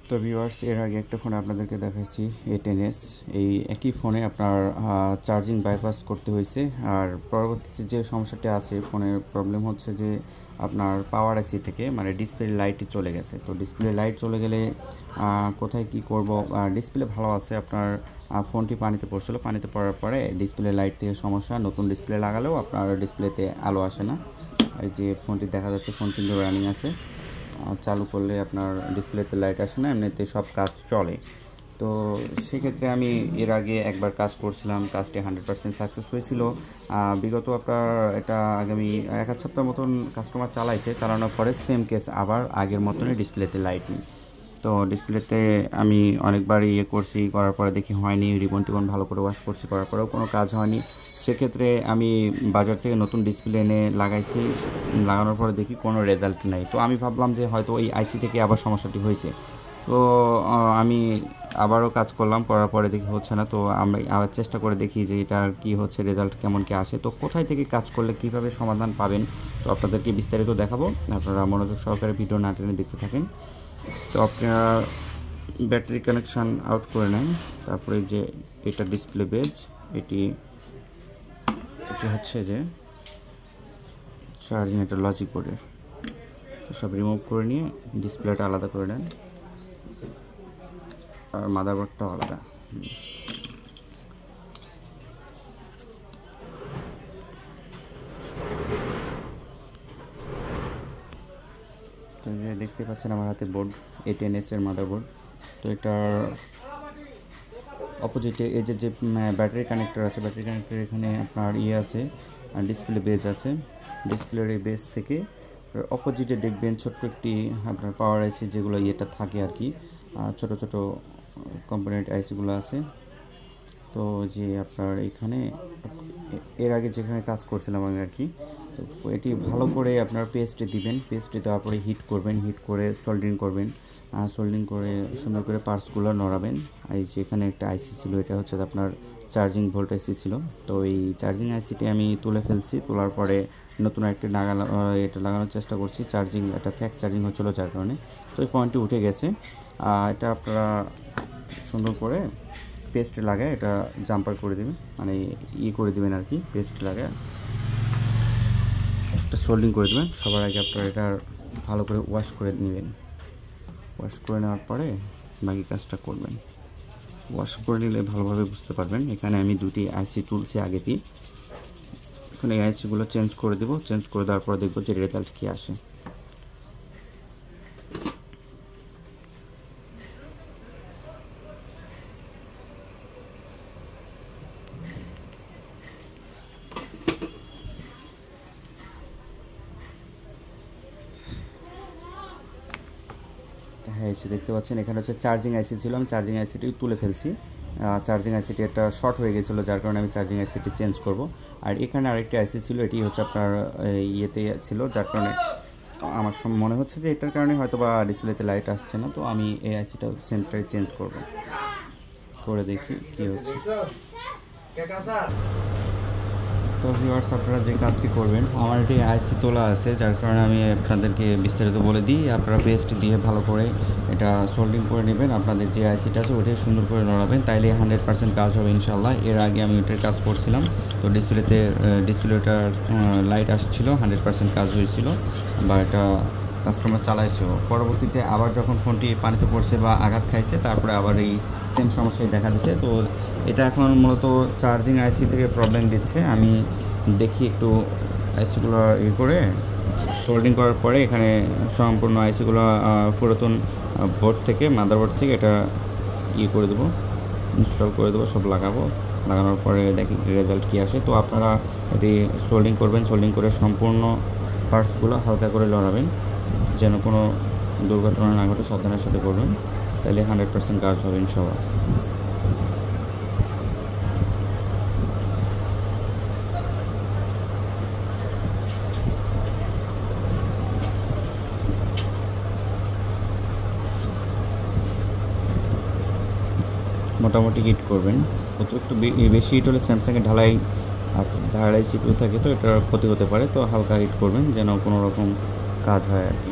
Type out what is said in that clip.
তো ভিউয়ার্স, এর আগে একটা ফোনে আপনাদেরকে দেখাইছি A10s। এই একই ফোনে আপনার চার্জিং বাইপাস করতে হয়েছে। আর পরবর্তীতে যে সমস্যাটি আছে, ফোনের প্রবলেম হচ্ছে যে আপনার পাওয়ার আইসি থেকে মানে ডিসপ্লে লাইটই চলে গেছে। তো ডিসপ্লে লাইট চলে গেলে কোথায় কি করব? ডিসপ্লে ভালো আছে, আপনার ফোনটি পানিতে পড়ছিল, পানিতে পড়ার পরে ডিসপ্লে লাইট থেকে সমস্যা। নতুন ডিসপ্লে লাগালেও আপনার ডিসপ্লেতে আলো আসে না। এই যে ফোনটি দেখা যাচ্ছে, ফোন কিন্তু রানিং আছে, চালু করলে আপনার ডিসপ্লেতে লাইট আসে না, এমনিতে সব কাজ চলে। তো সেক্ষেত্রে আমি এর আগে একবার কাজ করছিলাম, কাজটি 100% সাকসেস হয়েছিল। বিগত আপনার এটা আগামী 1 সপ্তাহ মতন কাস্টমার চালাইছে, চালানোর পরে সেম কেস আবার আগের মতনই ডিসপ্লেতে লাইট নেই। তো ডিসপ্লেতে আমি অনেকবার করছি, করার পরে দেখি হয়নি, রিবন টিবন ভালো করে ওয়াশ করছি, করার পরেও কোনো কাজ হয়নি। সেক্ষেত্রে আমি বাজার থেকে নতুন ডিসপ্লে এনে লাগাইছি, লাগানোর পরে দেখি কোনো রেজাল্ট নাই। তো আমি ভাবলাম যে হয়তো ওই আইসি থেকে আবার সমস্যাটি হয়েছে। তো আমি আবারও কাজ করলাম, করার পরে দেখি হচ্ছে না। তো আমি আবার চেষ্টা করে দেখি যে এটা কি হচ্ছে, রেজাল্ট কেমন কি আসে, তো কোথায় থেকে কাজ করলে কিভাবে সমাধান পাবেন, তো আপনাদেরকে বিস্তারিত দেখাবো। আপনারা মনোযোগ সহকারে ভিডিও না টেনে দেখতে থাকেন। তো আপনারা ব্যাটারি কানেকশান আউট করে নেন, তারপরে যে এটা ডিসপ্লে বেজ, এটি হচ্ছে যে চার্জিং, এটা লজিক বোর্ডের, সব রিমুভ করে নিয়ে ডিসপ্লেটা আলাদা করে নেন, আর মাদারবোর্ডটাও আলাদা। তো দেখতে পাচ্ছেন আমার হাতে বোর্ড, A10s এর মাদারবোর্ড। তো এটার অপোজিটে এই যে ব্যাটারি কানেক্টর আছে, ব্যাটারি কানেক্টর এখানে আপনার আছে, আর ডিসপ্লে বেজ আছে। ডিসপ্লের এই বেজ থেকে অপোজিটে দেখবেন ছোট্ট একটি আপনার পাওয়ার আইসি, যেগুলো এটা থাকে আর কি, ছোট ছোট কম্পোনেন্ট আইসিগুলো আছে। তো যে আপনার এখানে এর আগে যেখানে কাজ করছিলাম আমি আর কি, তো এটি ভালো করে আপনার পেস্টে দিবেন, পেস্টে দেওয়ার পরে হিট করবেন, হিট করে সোল্ডারিং করবেন, সোল্ডারিং করে সুন্দর করে পার্টসগুলো নড়াবেন। এই যে এখানে একটা আইসি ছিল, এটা হচ্ছে আপনার চার্জিং ভোল্ট আইসি ছিল। তো এই চার্জিং আইসিটি আমি তুলে ফেলছি, তোলার পরে নতুন একটা এটা লাগানোর চেষ্টা করছি। চার্জিং একটা ফ্যাক্ট চার্জিং হচ্ছিলো, যার কারণে তো এই ফোনটি উঠে গেছে। এটা আপনারা সুন্দর করে পেস্ট লাগায় এটা জাম্পার করে দেবেন, মানে করে দেবেন আর কি, পেস্ট লাগায় একটা সোল্ডিং করে দেবেন। সবার আগে আপনারা এটা ভালো করে ওয়াশ করে নেবেন, ওয়াশ করে নেওয়ার পরে বাকি কাজটা করবেন। ওয়াশ করে নিলে ভালোভাবে বুঝতে পারবেন। এখানে আমি দুটি আইসি তুলছি আগেতেই, এখন এই আইসিগুলো চেঞ্জ করে দেবো, চেঞ্জ করে দেওয়ার পরে দেখবো যে রেজাল্ট কী আসে। হ্যাঁ, এসে দেখতে পাচ্ছেন এখানে হচ্ছে চার্জিং আইসি ছিল, আমি চার্জিং আইসিটি তুলে ফেলছি। চার্জিং আইসিটি একটা শর্ট হয়ে গেছিলো, যার কারণে আমি চার্জিং আইসিটি চেঞ্জ করব। আর এখানে আরেকটি আইসি ছিল, এটি হচ্ছে আপনার ইয়েতে ছিল, যার কারণে আমার মনে হচ্ছে যে এটার কারণে হয়তো বা ডিসপ্লেতে লাইট আসছে না। তো আমি এই আইসিটা সেন্টারে চেঞ্জ করব, করে দেখি কী হচ্ছে। তো ভিউয়ার্স, আপনারা যে কাজটি করবেন, আমার এটি আইসি তোলা আছে, যার কারণে আমি আপনাদেরকে বিস্তারিত বলে দিই। আপনারা পেস্ট দিয়ে ভালো করে এটা সোল্ডিং করে নেবেন, আপনাদের যে আইসিটা আছে ওটাই সুন্দর করে নড়াবেন, তাইলে 100% কাজ হবে ইনশাল্লাহ। এর আগে আমি ওটার কাজ করছিলাম, তো ডিসপ্লেটার লাইট আসছিল, 100% কাজ হয়েছিল, বা এটা কাস্টমার চালাইছিল। পরবর্তীতে আবার যখন ফোনটি পানিতে পড়ছে বা আঘাত খাইছে, তারপরে আবার এই সেম সমস্যাই দেখা দিচ্ছে। তো এটা এখন মূলত চার্জিং আইসি থেকে প্রবলেম দিচ্ছে। আমি দেখি একটু আইসিগুলো করে সোল্ডিং করার পরে এখানে সম্পূর্ণ আইসিগুলো পুরাতন বোর্ড থেকে, মাদারবোর্ড থেকে এটা করে দেবো, ইনস্টল করে দেবো, সব লাগাবো। লাগানোর পরে দেখি রেজাল্ট কী আসে। তো আপনারা এটি সোল্ডিং করবেন, সোল্ডিং করে সম্পূর্ণ পার্টসগুলো হালকা করে লড়াবেন, যেন কোনো দুর্ঘটনা না ঘটে, সাবধানের সাথে করবেন, তাহলে 100% কাজ হবে ইনশাআল্লাহ। মোটামুটি হিট করবেন, অতিরিক্ত বেশি হিট হলে স্যামসাংয়ের ঢালাই সিপিইউ থাকে, তো এটার ক্ষতি হতে পারে। তো হালকা হিট করবেন, যেন কোনো রকম কাজ হয় আর কি।